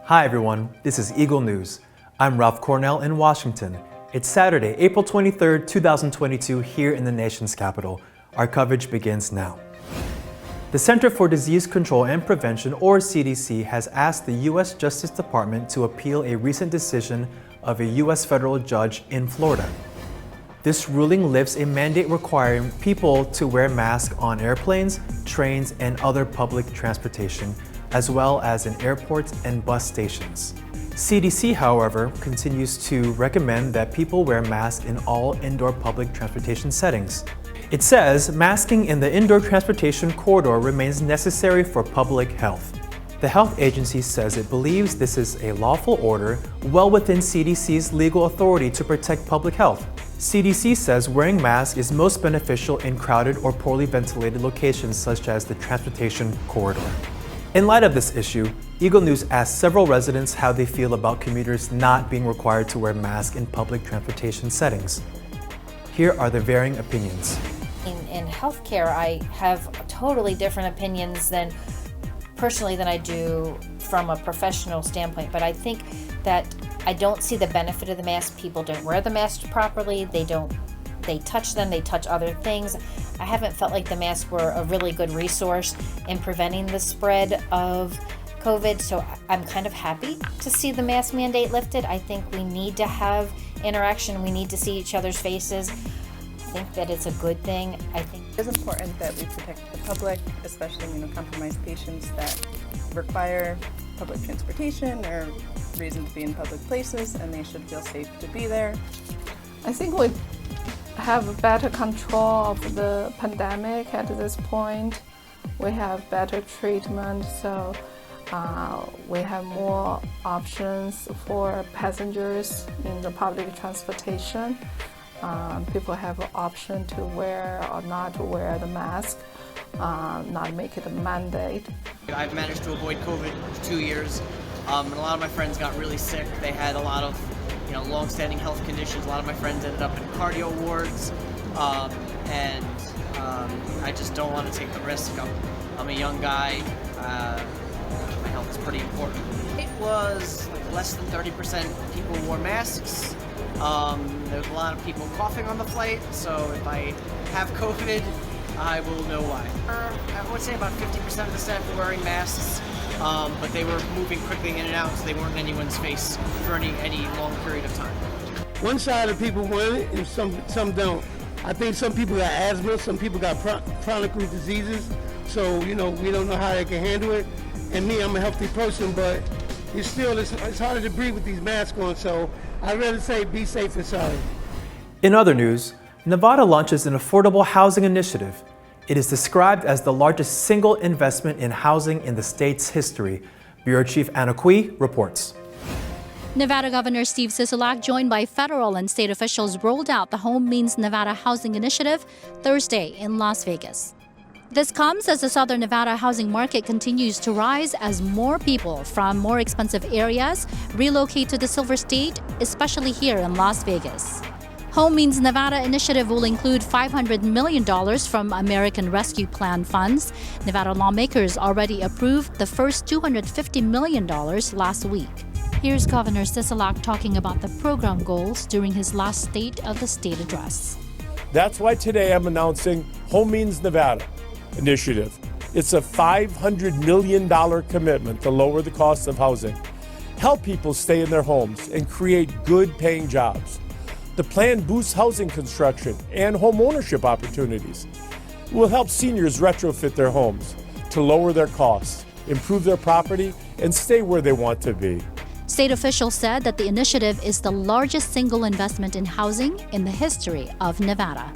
Hi everyone, this is Eagle News. I'm Ralph Cornell in Washington. It's Saturday, April 23rd, 2022 here in the nation's capital. Our coverage begins now. The Center for Disease Control and Prevention, or CDC, has asked the U.S. Justice Department to appeal a recent decision of a U.S. federal judge in Florida. This ruling lifts a mandate requiring people to wear masks on airplanes, trains, and other public transportation, as well as in airports and bus stations. CDC, however, continues to recommend that people wear masks in all indoor public transportation settings. It says masking in the indoor transportation corridor remains necessary for public health. The health agency says it believes this is a lawful order well within CDC's legal authority to protect public health. CDC says wearing masks is most beneficial in crowded or poorly ventilated locations such as the transportation corridor. In light of this issue, Eagle News asked several residents how they feel about commuters not being required to wear masks in public transportation settings. Here are the varying opinions. In healthcare, I have totally different opinions than I do from a professional standpoint, but I think that I don't see the benefit of the mask. People don't wear the mask properly. They touch them, they touch other things. I haven't felt like the masks were a really good resource in preventing the spread of COVID, so I'm kind of happy to see the mask mandate lifted. I think we need to have interaction. We need to see each other's faces. I think that it's a good thing. I think it's important that we protect the public, especially immunocompromised patients that require public transportation or reason to be in public places, and they should feel safe to be there. I think we have better control of the pandemic at this point. We have better treatment, so we have more options for passengers in the public transportation. People have an option to wear or not to wear the mask, not make it a mandate. I've managed to avoid COVID for 2 years, and a lot of my friends got really sick. They had a lot of long-standing health conditions. A lot of my friends ended up in cardio wards, and I just don't want to take the risk. I'm a young guy. My health is pretty important. It was less than 30% people wore masks. There was a lot of people coughing on the flight, so if I have COVID, I will know why. I would say about 50% of the staff were wearing masks, but they were moving quickly in and out, so they weren't in anyone's face for any long period of time. One side of people want it, and some don't. I think some people got asthma, some people got chronic diseases, so we don't know how they can handle it. And me, I'm a healthy person, but it's harder to breathe with these masks on, so I'd rather say be safe and sorry. In other news, Nevada launches an affordable housing initiative. It is described as the largest single investment in housing in the state's history. Bureau Chief Anna Cui reports. Nevada Governor Steve Sisolak, joined by federal and state officials, rolled out the Home Means Nevada Housing Initiative Thursday in Las Vegas. This comes as the Southern Nevada housing market continues to rise as more people from more expensive areas relocate to the Silver State, especially here in Las Vegas. Home Means Nevada initiative will include $500 million from American Rescue Plan funds. Nevada lawmakers already approved the first $250 million last week. Here's Governor Sisolak talking about the program goals during his last State of the State address. That's why today I'm announcing Home Means Nevada initiative. It's a $500 million commitment to lower the cost of housing, help people stay in their homes, and create good paying jobs. The plan boosts housing construction and home ownership opportunities. It will help seniors retrofit their homes to lower their costs, improve their property, and stay where they want to be. State officials said that the initiative is the largest single investment in housing in the history of Nevada.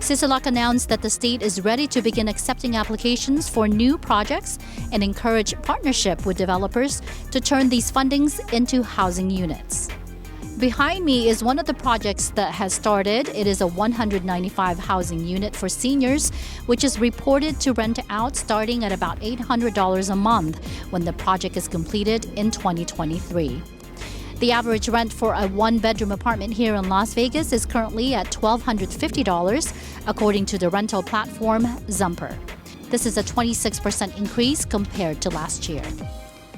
Sisolak announced that the state is ready to begin accepting applications for new projects and encourage partnership with developers to turn these fundings into housing units. Behind me is one of the projects that has started. It is a 195 housing unit for seniors, which is reported to rent out starting at about $800 a month when the project is completed in 2023. The average rent for a one-bedroom apartment here in Las Vegas is currently at $1,250, according to the rental platform Zumper. This is a 26% increase compared to last year.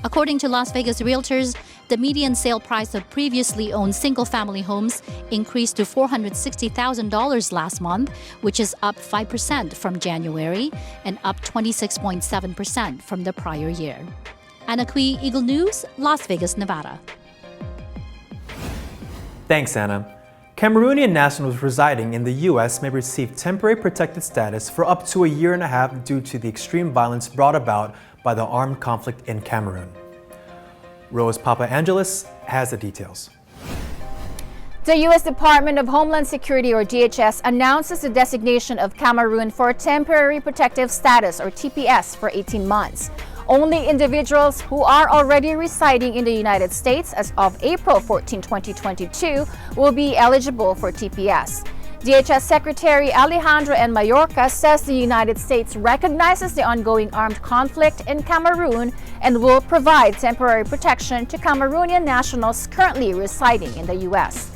According to Las Vegas realtors, the median sale price of previously owned single-family homes increased to $460,000 last month, which is up 5% from January and up 26.7% from the prior year. Anna Cui, Eagle News, Las Vegas, Nevada. Thanks, Anna. Cameroonian nationals residing in the U.S. may receive temporary protected status for up to a year and a half due to the extreme violence brought about by the armed conflict in Cameroon. Rose Papa Angeles has the details. The U.S. Department of Homeland Security, or DHS, announces the designation of Cameroon for Temporary Protective Status, or TPS, for 18 months. Only individuals who are already residing in the United States as of April 14, 2022 will be eligible for TPS. DHS Secretary Alejandro N. Mayorkas says the United States recognizes the ongoing armed conflict in Cameroon and will provide temporary protection to Cameroonian nationals currently residing in the U.S.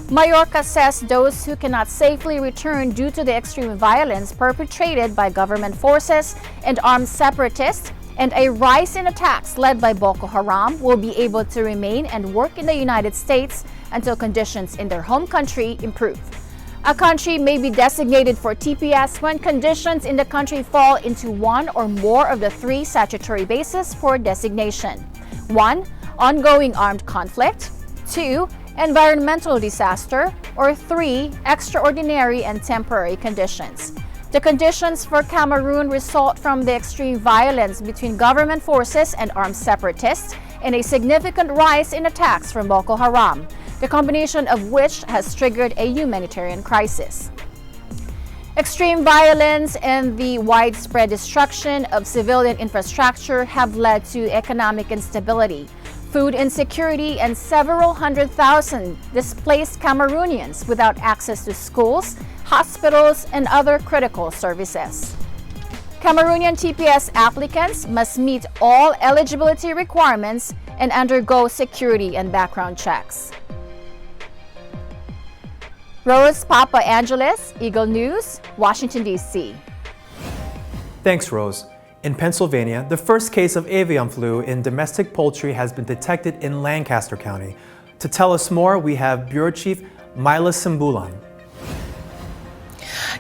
Mayorkas says those who cannot safely return due to the extreme violence perpetrated by government forces and armed separatists and a rise in attacks led by Boko Haram will be able to remain and work in the United States until conditions in their home country improve. A country may be designated for TPS when conditions in the country fall into one or more of the three statutory bases for designation. 1. Ongoing armed conflict. 2. Environmental disaster. Or 3. Extraordinary and temporary conditions. The conditions for Cameroon result from the extreme violence between government forces and armed separatists and a significant rise in attacks from Boko Haram, the combination of which has triggered a humanitarian crisis. Extreme violence and the widespread destruction of civilian infrastructure have led to economic instability, food insecurity, and several 100,000 displaced Cameroonians without access to schools, hospitals, and other critical services. Cameroonian TPS applicants must meet all eligibility requirements and undergo security and background checks. Rose Papa Angeles, Eagle News, Washington, D.C. Thanks, Rose. In Pennsylvania, the first case of avian flu in domestic poultry has been detected in Lancaster County. To tell us more, we have Bureau Chief Myla Simbulan.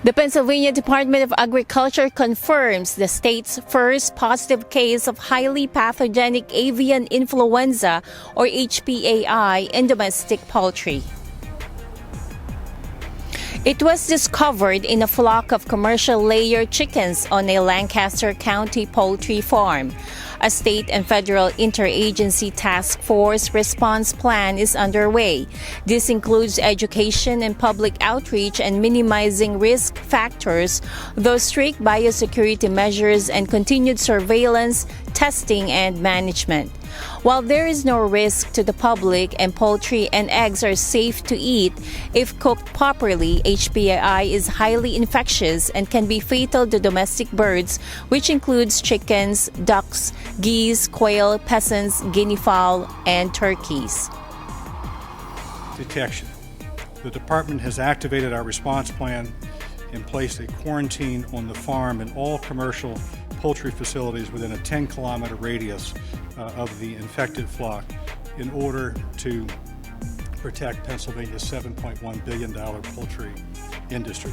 The Pennsylvania Department of Agriculture confirms the state's first positive case of highly pathogenic avian influenza, or HPAI, in domestic poultry. It was discovered in a flock of commercial layer chickens on a Lancaster County poultry farm. A state and federal interagency task force response plan is underway. This includes education and public outreach and minimizing risk factors, though strict biosecurity measures and continued surveillance, testing, and management. While there is no risk to the public and poultry and eggs are safe to eat, if cooked properly, HPAI is highly infectious and can be fatal to domestic birds, which includes chickens, ducks, geese, quail, pheasants, guinea fowl, and turkeys. Detection. The department has activated our response plan and placed a quarantine on the farm and all commercial poultry facilities within a 10-kilometer radius of the infected flock in order to protect Pennsylvania's $7.1 billion poultry industry.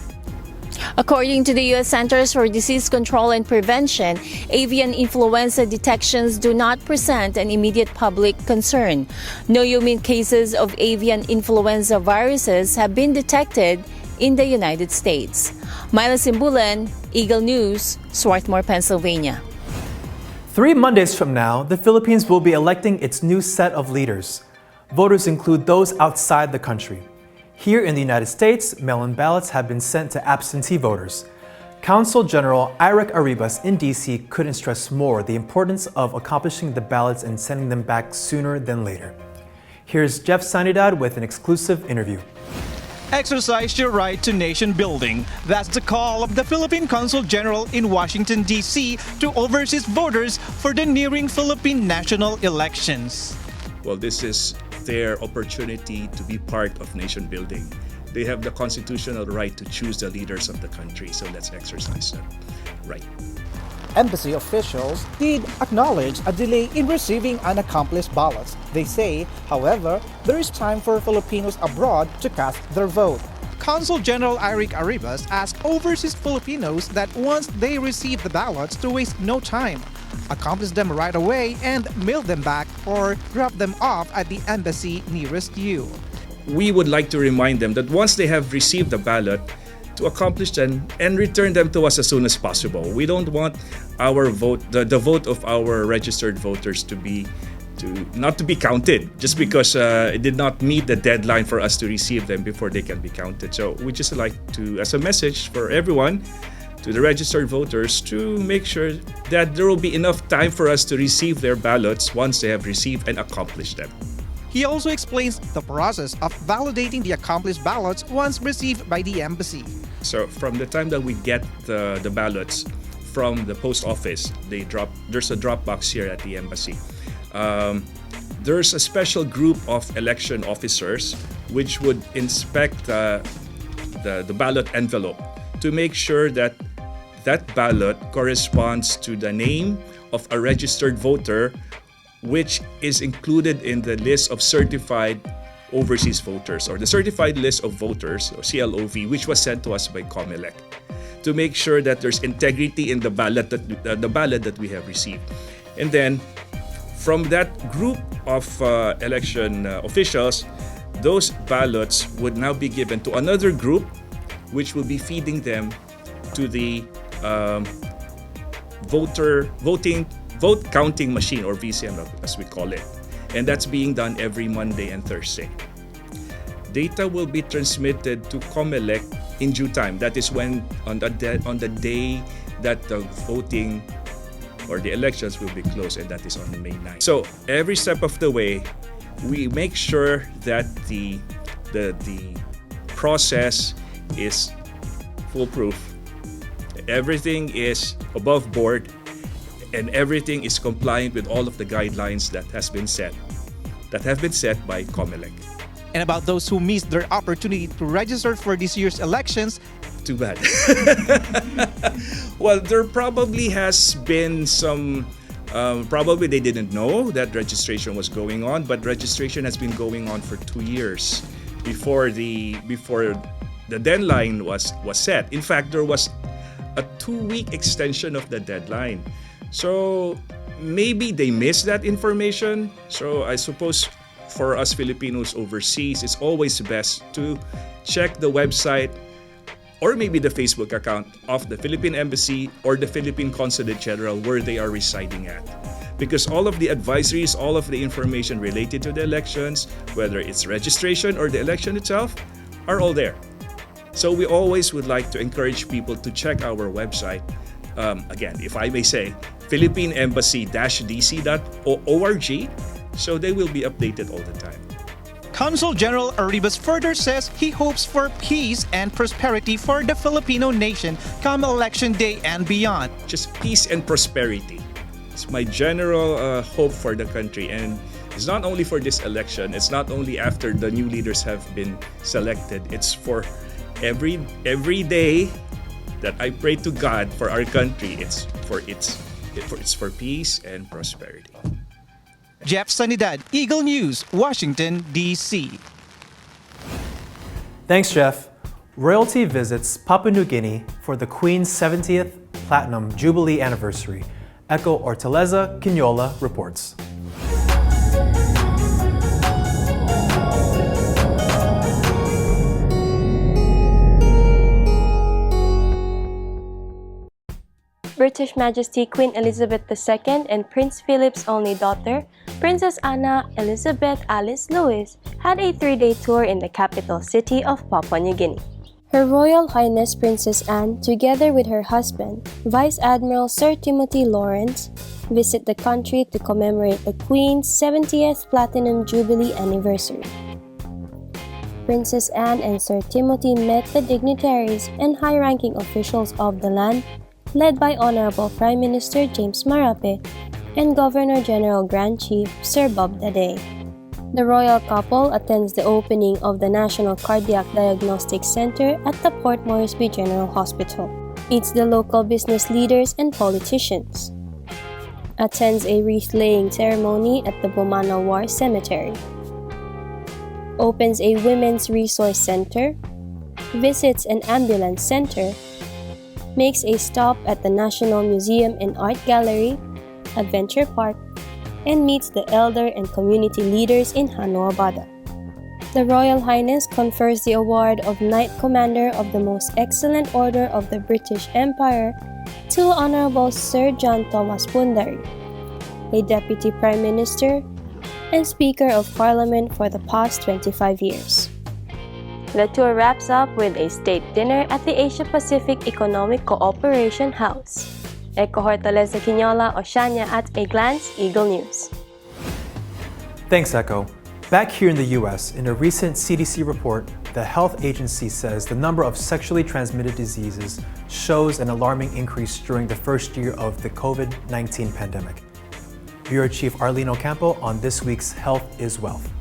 According to the U.S. Centers for Disease Control and Prevention, avian influenza detections do not present an immediate public concern. No human cases of avian influenza viruses have been detected in the United States. Myla Simbulan, Eagle News, Swarthmore, Pennsylvania. 3 Mondays from now, the Philippines will be electing its new set of leaders. Voters include those outside the country. Here in the United States, mail-in ballots have been sent to absentee voters. Consul General Irek Arribas in D.C. couldn't stress more the importance of accomplishing the ballots and sending them back sooner than later. Here's Jeff Sanidad with an exclusive interview. Exercise your right to nation building. That's the call of the Philippine Consul General in Washington, D.C. to overseas voters for the nearing Philippine national elections. Well, this is their opportunity to be part of nation building. They have the constitutional right to choose the leaders of the country, so let's exercise that right. Embassy officials did acknowledge a delay in receiving unaccomplished ballots. They say, however, there is time for Filipinos abroad to cast their vote. Consul General Eric Arribas asked overseas Filipinos that once they receive the ballots to waste no time, accomplish them right away and mail them back or drop them off at the embassy nearest you. We would like to remind them that once they have received the ballot, to accomplish them and return them to us as soon as possible. We don't want our vote, the vote of our registered voters not to be counted just because it did not meet the deadline for us to receive them before they can be counted. So we just like to, as a message for everyone, to the registered voters, to make sure that there will be enough time for us to receive their ballots once they have received and accomplished them. He also explains the process of validating the accomplished ballots once received by the embassy. So from the time that we get the ballots from the post office, there's a drop box here at the embassy. There's a special group of election officers which would inspect the ballot envelope to make sure that that ballot corresponds to the name of a registered voter, which is included in the list of certified overseas voters, or the certified list of voters, or CLOV, which was sent to us by COMELEC, to make sure that there's integrity in the ballot that we have received. And then from that group of election officials, those ballots would now be given to another group, which will be feeding them to the vote counting machine, or VCM as we call it. And that's being done every Monday and Thursday. Data will be transmitted to COMELEC in due time. That is when, on the day that the voting or the elections will be closed, and that is on May 9th. So every step of the way, we make sure that the process is foolproof. Everything is above board, and everything is compliant with all of the guidelines that have been set by COMELEC. And about those who missed their opportunity to register for this year's elections, too bad. Well, there probably has been some, probably they didn't know that registration was going on, but registration has been going on for 2 years before the deadline was set. In fact, there was a 2-week extension of the deadline. So maybe they missed that information. So I suppose for us Filipinos overseas, it's always best to check the website or maybe the Facebook account of the Philippine Embassy or the Philippine Consulate General where they are residing at. Because all of the advisories, all of the information related to the elections, whether it's registration or the election itself, are all there. So we always would like to encourage people to check our website. Again, if I may say, philippineembassy-dc.org, so they will be updated all the time. Consul General Arribas further says he hopes for peace and prosperity for the Filipino nation come Election Day and beyond. Just peace and prosperity. It's my general hope for the country, and it's not only for this election, it's not only after the new leaders have been selected, it's for every day that I pray to God for our country. It's for peace and prosperity. Jeff Sanidad, Eagle News, Washington, D.C. Thanks, Jeff. Royalty visits Papua New Guinea for the Queen's 70th Platinum Jubilee Anniversary. Echo Orteleza Quinola reports. British Majesty Queen Elizabeth II and Prince Philip's only daughter, Princess Anna Elizabeth Alice Lewis, had a 3-day tour in the capital city of Papua New Guinea. Her Royal Highness Princess Anne, together with her husband, Vice Admiral Sir Timothy Lawrence, visit the country to commemorate the Queen's 70th Platinum Jubilee Anniversary. Princess Anne and Sir Timothy met the dignitaries and high-ranking officials of the land, led by Honorable Prime Minister James Marape and Governor-General Grand Chief Sir Bob Daday. The royal couple attends the opening of the National Cardiac Diagnostic Center at the Port Moresby General Hospital. meets the local business leaders and politicians, attends a wreath-laying ceremony at the Bomana War Cemetery, opens a women's resource center, visits an ambulance center, makes a stop at the National Museum and Art Gallery, Adventure Park, and meets the elder and community leaders in Hanuabada. The Royal Highness confers the award of Knight Commander of the Most Excellent Order of the British Empire to Honorable Sir John Thomas Pundari, a Deputy Prime Minister and Speaker of Parliament for the past 25 years. The tour wraps up with a state dinner at the Asia-Pacific Economic Cooperation House. Eko Hortaleza Quinola, Oceania at a glance, Eagle News. Thanks, Echo. Back here in the U.S., in a recent CDC report, the health agency says the number of sexually transmitted diseases shows an alarming increase during the first year of the COVID-19 pandemic. Bureau Chief Arlene Ocampo on this week's Health is Wealth.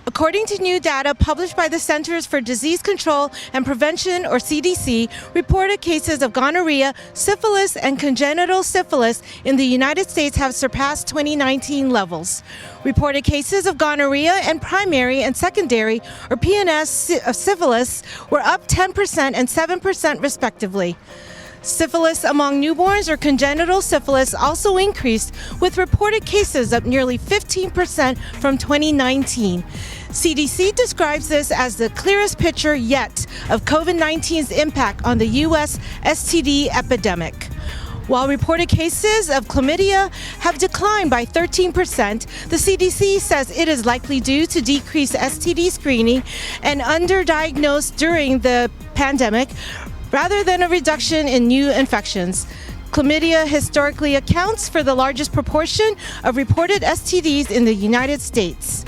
According to new data published by the Centers for Disease Control and Prevention, or CDC, reported cases of gonorrhea, syphilis, and congenital syphilis in the United States have surpassed 2019 levels. Reported cases of gonorrhea and primary and secondary, or PNS, of syphilis were up 10% and 7% respectively. Syphilis among newborns, or congenital syphilis, also increased, with reported cases up nearly 15% from 2019. CDC describes this as the clearest picture yet of COVID-19's impact on the U.S. STD epidemic. While reported cases of chlamydia have declined by 13%, the CDC says it is likely due to decreased STD screening and underdiagnosed during the pandemic, rather than a reduction in new infections. Chlamydia historically accounts for the largest proportion of reported STDs in the United States.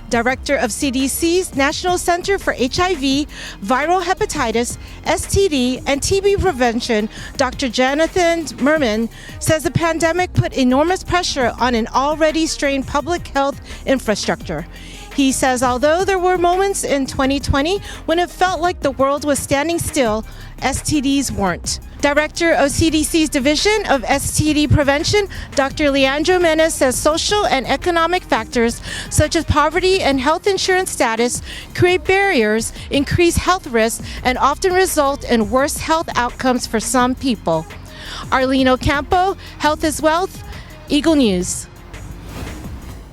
Director of CDC's National Center for HIV, Viral Hepatitis, STD, and TB Prevention, Dr. Jonathan Merman, says the pandemic put enormous pressure on an already strained public health infrastructure. He says although there were moments in 2020 when it felt like the world was standing still, STDs weren't. Director of CDC's Division of STD Prevention, Dr. Leandro Menes, says social and economic factors such as poverty and health insurance status create barriers, increase health risks, and often result in worse health outcomes for some people. Arlene Ocampo, Health is Wealth, Eagle News.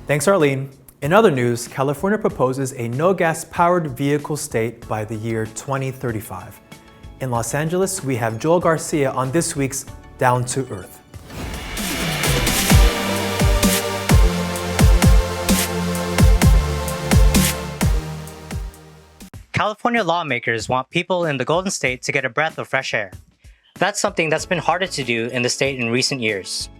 Thanks, Arlene. In other news, California proposes a no-gas-powered vehicle state by the year 2035. In Los Angeles, we have Joel Garcia on this week's Down to Earth. California lawmakers want people in the Golden State to get a breath of fresh air. That's something that's been harder to do in the state in recent years.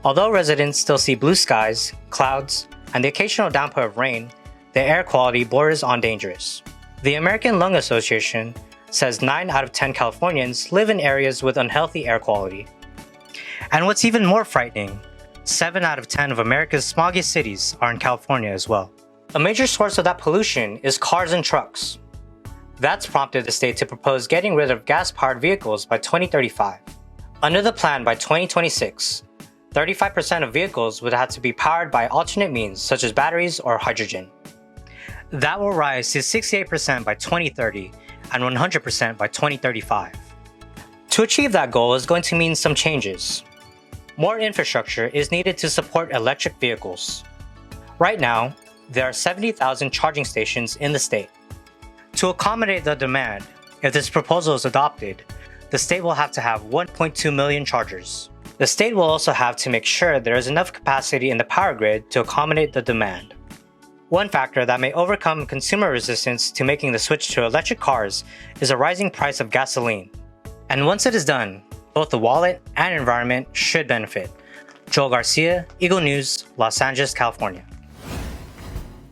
Although residents still see blue skies, clouds, and the occasional downpour of rain, the air quality borders on dangerous. The American Lung Association says 9 out of 10 Californians live in areas with unhealthy air quality. And what's even more frightening, 7 out of 10 of America's smoggiest cities are in California as well. A major source of that pollution is cars and trucks. That's prompted the state to propose getting rid of gas-powered vehicles by 2035. Under the plan, by 2026, 35% of vehicles would have to be powered by alternate means such as batteries or hydrogen. That will rise to 68% by 2030 and 100% by 2035. To achieve that goal is going to mean some changes. More infrastructure is needed to support electric vehicles. Right now, there are 70,000 charging stations in the state. To accommodate the demand, if this proposal is adopted, the state will have to have 1.2 million chargers. The state will also have to make sure there is enough capacity in the power grid to accommodate the demand. One factor that may overcome consumer resistance to making the switch to electric cars is a rising price of gasoline. And once it is done, both the wallet and environment should benefit. Joel Garcia, Eagle News, Los Angeles, California.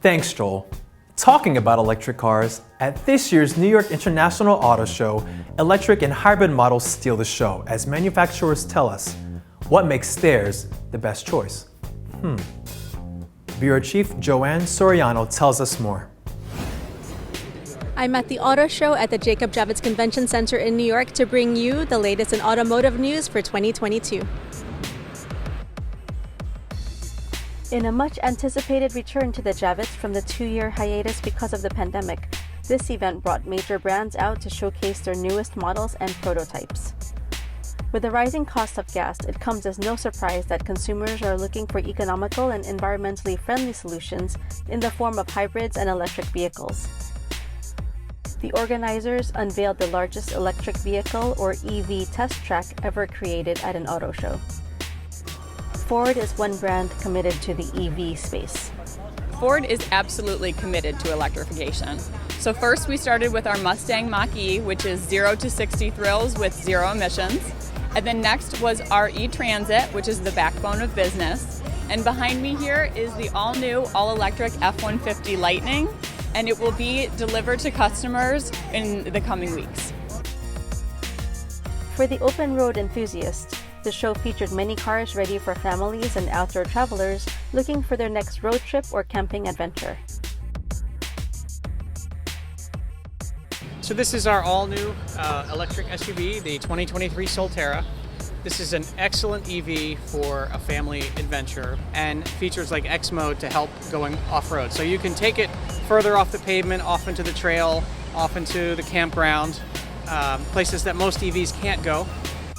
Thanks, Joel. Talking about electric cars, at this year's New York International Auto Show, electric and hybrid models steal the show as manufacturers tell us what makes theirs the best choice. Bureau Chief Joanne Soriano tells us more. I'm at the auto show at the Jacob Javits Convention Center in New York to bring you the latest in automotive news for 2022. In a much anticipated return to the Javits from the 2-year hiatus because of the pandemic, this event brought major brands out to showcase their newest models and prototypes. With the rising cost of gas, it comes as no surprise that consumers are looking for economical and environmentally friendly solutions in the form of hybrids and electric vehicles. The organizers unveiled the largest electric vehicle or EV test track ever created at an auto show. Ford is one brand committed to the EV space. Ford is absolutely committed to electrification. So first we started with our Mustang Mach-E, which is 0 to 60 thrills with 0 emissions. And then next was our E-Transit, which is the backbone of business. And behind me here is the all-new, all-electric F-150 Lightning, and it will be delivered to customers in the coming weeks. For the open road enthusiast, the show featured many cars ready for families and outdoor travelers looking for their next road trip or camping adventure. So this is our all-new electric SUV, the 2023 Solterra. This is an excellent EV for a family adventure and features like X mode to help going off-road. So you can take it further off the pavement, off into the trail, off into the campground, places that most EVs can't go.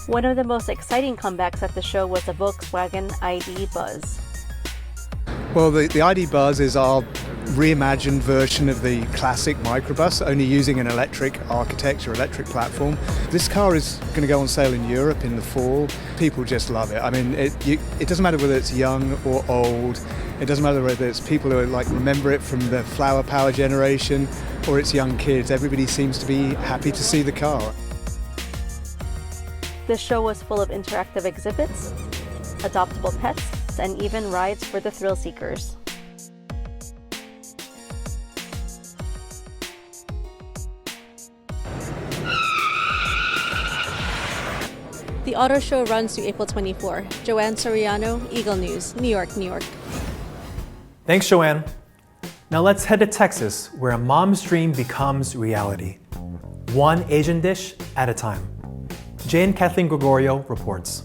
One of the most exciting comebacks at the show was the Volkswagen ID Buzz. Well, the ID Buzz is our reimagined version of the classic microbus, only using an electric architecture, electric platform. This car is going to go on sale in Europe in the fall. People just love it. I mean, it doesn't matter whether it's young or old. It doesn't matter whether it's people who remember it from the flower power generation or it's young kids. Everybody seems to be happy to see the car. The show was full of interactive exhibits, adoptable pets, and even rides for the thrill seekers. The auto show runs through April 24. Joanne Soriano, Eagle News, New York, New York. Thanks, Joanne. Now let's head to Texas, where a mom's dream becomes reality. One Asian dish at a time. Jane Kathleen Gregorio reports.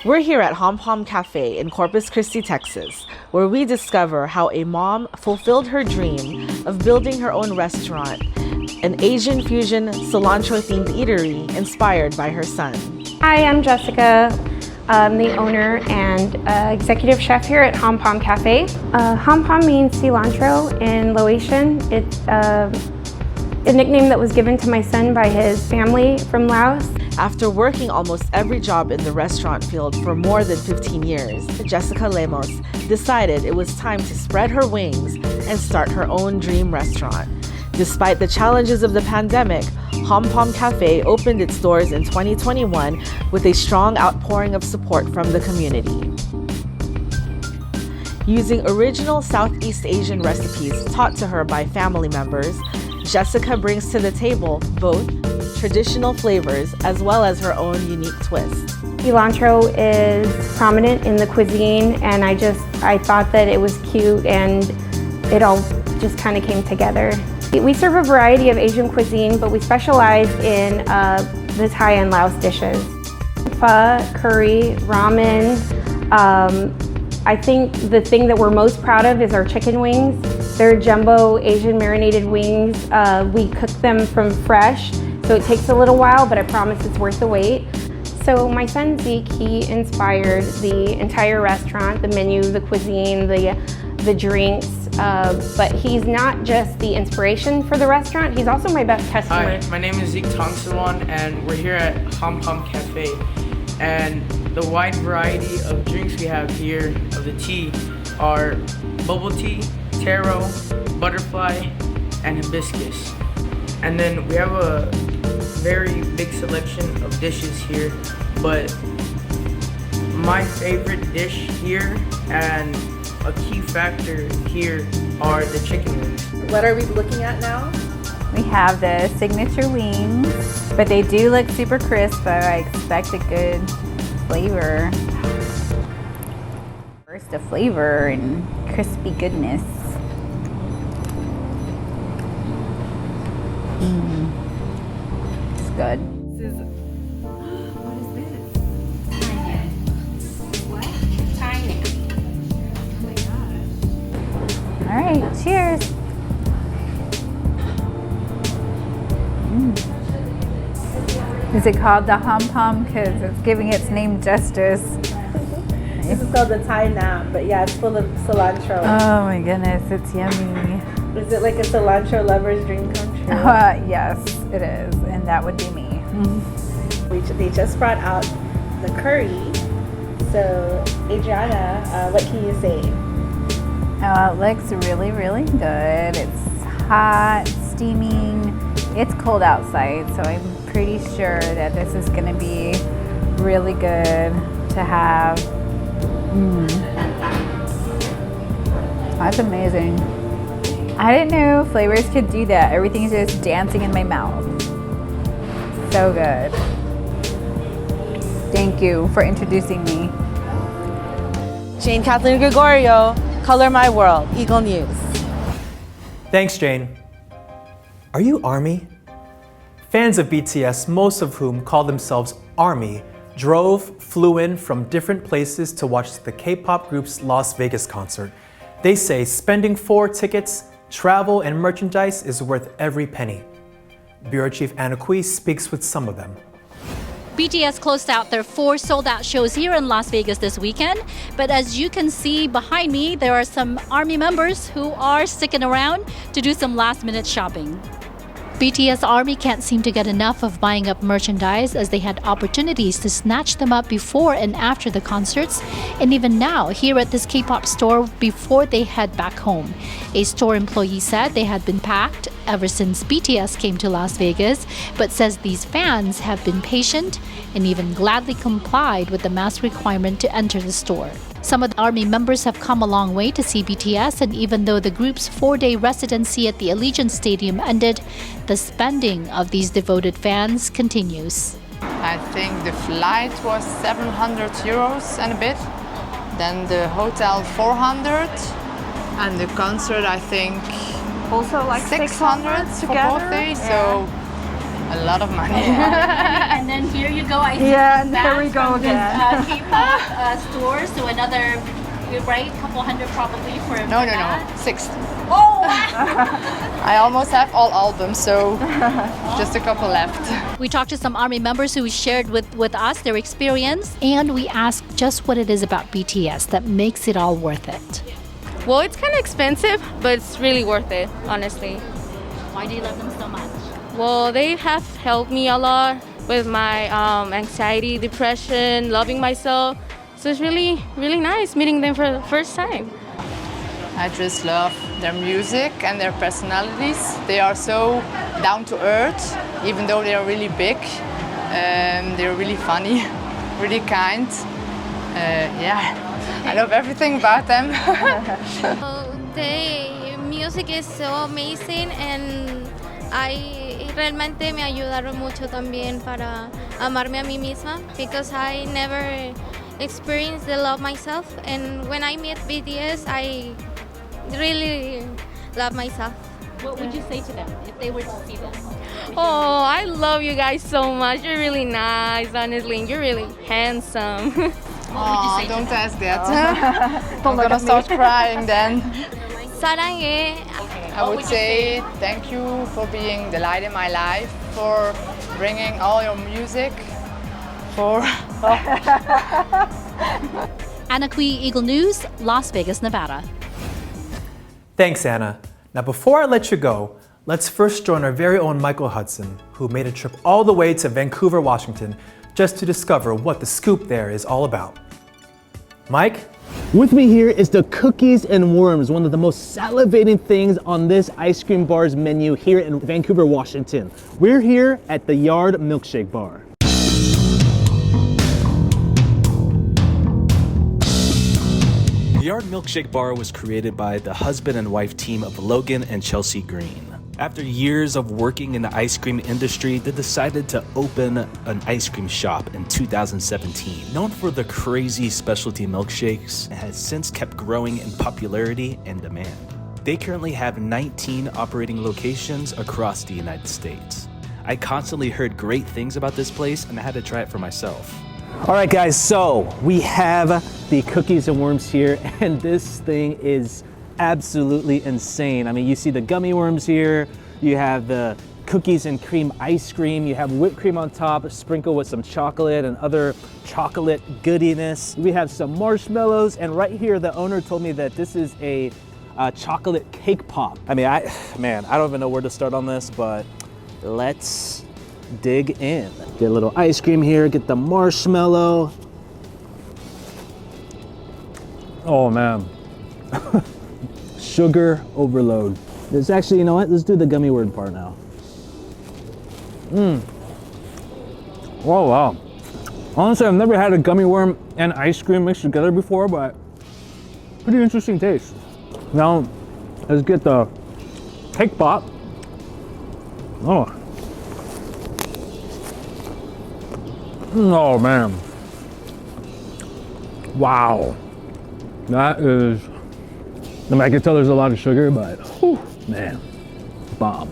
We're here at Hom Hom Cafe in Corpus Christi, Texas, where we discover how a mom fulfilled her dream of building her own restaurant, an Asian fusion cilantro-themed eatery inspired by her son. Hi, I'm Jessica. I'm the owner and executive chef here at Hom Hom Cafe. Hom Hom means cilantro in Laotian. It's a nickname that was given to my son by his family from Laos. After working almost every job in the restaurant field for more than 15 years, Jessica Lemos decided it was time to spread her wings and start her own dream restaurant. Despite the challenges of the pandemic, Hom Hom Cafe opened its doors in 2021 with a strong outpouring of support from the community. Using original Southeast Asian recipes taught to her by family members, Jessica brings to the table both traditional flavors as well as her own unique twist. Cilantro is prominent in the cuisine, and I thought that it was cute and it all just kind of came together. We serve a variety of Asian cuisine, but we specialize in the Thai and Laos dishes. Pho, curry, ramen. I think the thing that we're most proud of is our chicken wings. They're jumbo Asian marinated wings. We cook them from fresh, so it takes a little while, but I promise it's worth the wait. So my son Zeke, he inspired the entire restaurant, the menu, the cuisine, the drinks, but he's not just the inspiration for the restaurant, he's also my best customer. Hi, my name is Zeke Tongsawan, and we're here at Hom Hom Cafe. And the wide variety of drinks we have here of the tea are bubble tea, taro, butterfly, and hibiscus. And then we have a very big selection of dishes here, but my favorite dish here and a key factor here are the chicken wings. What are we looking at now? We have the signature wings. But they do look super crisp, so I expect a good flavor. First, a flavor and crispy goodness. It's good. What is this? What? Tiny. Oh my gosh. All right, cheers. Is it called the hum hum? Because it's giving its name justice. This is called the Thai nap, but yeah, it's full of cilantro. Oh my goodness, it's yummy. Is it like a cilantro lover's dream come true? Yes, it is, and that would be me. They just brought out the curry. So, Adriana, what can you say? It looks really, really good. It's hot, steaming. It's cold outside, so I'm pretty sure that this is going to be really good to have. That's amazing. I didn't know flavors could do that. Everything's just dancing in my mouth. So good. Thank you for introducing me. Jane Kathleen Gregorio, Color My World, Eagle News. Thanks, Jane. Are you ARMY? Fans of BTS, most of whom call themselves ARMY, flew in from different places to watch the K-pop group's Las Vegas concert. They say spending 4 tickets, travel, and merchandise is worth every penny. Bureau Chief Anna Kui speaks with some of them. BTS closed out their 4 sold-out shows here in Las Vegas this weekend. But as you can see behind me, there are some ARMY members who are sticking around to do some last-minute shopping. BTS ARMY can't seem to get enough of buying up merchandise, as they had opportunities to snatch them up before and after the concerts, and even now here at this K-pop store before they head back home. A store employee said they had been packed ever since BTS came to Las Vegas, but says these fans have been patient and even gladly complied with the mask requirement to enter the store. Some of the ARMY members have come a long way to see BTS, and even though the group's 4-day residency at the Allegiant Stadium ended, the spending of these devoted fans continues. I think the flight was 700 euros and a bit, then the hotel 400, and the concert I think Also like 600 for both days, so a lot of money. And then here you go. I Yeah, and here we go this, again. K-pop store, so another, right, couple hundred probably for No, that. 60. Oh! I almost have all albums, so just a couple left. We talked to some ARMY members who shared with us their experience, and we asked just what it is about BTS that makes it all worth it. Well, it's kind of expensive, but it's really worth it, honestly. Why do you love them so much? Well, they have helped me a lot with my anxiety, depression, loving myself. So it's really, really nice meeting them for the first time. I just love their music and their personalities. They are so down to earth, even though they are really big. They're really funny, really kind. I love everything about them. The music is so amazing, and realmente me ayudaron mucho también para amarme a mí misma, because I never experienced the love myself, and when I met BTS, I really love myself. What would you say to them if they were to see them? Oh, I love you guys so much. You're really nice, honestly, and you're really handsome. Oh, don't ask that. I'm gonna start crying then. 사랑해. I would say thank you for being the light in my life, for bringing all your music, for... Anna Kui, Eagle News, Las Vegas, Nevada. Thanks, Anna. Now, before I let you go, let's first join our very own Michael Hudson, who made a trip all the way to Vancouver, Washington, just to discover what the scoop there is all about. Mike? With me here is the cookies and worms, one of the most salivating things on this ice cream bar's menu here in Vancouver, Washington. We're here at the Yard Milkshake Bar. The Yard Milkshake Bar was created by the husband and wife team of Logan and Chelsea Green. After years of working in the ice cream industry, they decided to open an ice cream shop in 2017. Known for the crazy specialty milkshakes, it has since kept growing in popularity and demand. They currently have 19 operating locations across the United States. I constantly heard great things about this place and I had to try it for myself. All right, guys, so we have the cookies and worms here, and this thing is absolutely insane. I mean, you see the gummy worms here, you have the cookies and cream ice cream, you have whipped cream on top, sprinkled with some chocolate and other chocolate goodiness. We have some marshmallows, and right here, the owner told me that this is a chocolate cake pop. I mean, I don't even know where to start on this, but let's dig in. Get a little ice cream here, get the marshmallow. Oh man. Sugar overload. This actually, you know what? Let's do the gummy worm part now. Oh wow. Honestly, I've never had a gummy worm and ice cream mixed together before, but pretty interesting taste. Now, let's get the cake pop. Oh man. Wow. That is, I mean, I can tell there's a lot of sugar, but whew, man, bomb.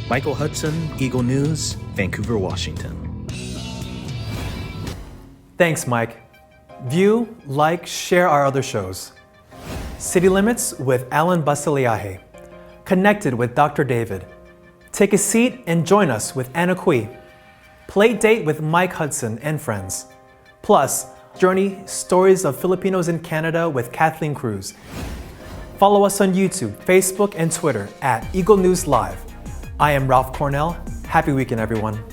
Michael Hudson, Eagle News, Vancouver, Washington. Thanks, Mike. View, like, share our other shows. City Limits with Alan Basiliahe. Connected with Dr. David. Take a seat and join us with Anna Kui. Plate Date with Mike Hudson and friends. Plus, Journey Stories of Filipinos in Canada with Kathleen Cruz. Follow us on YouTube, Facebook, and Twitter at Eagle News Live. I am Ralph Cornell. Happy weekend, everyone.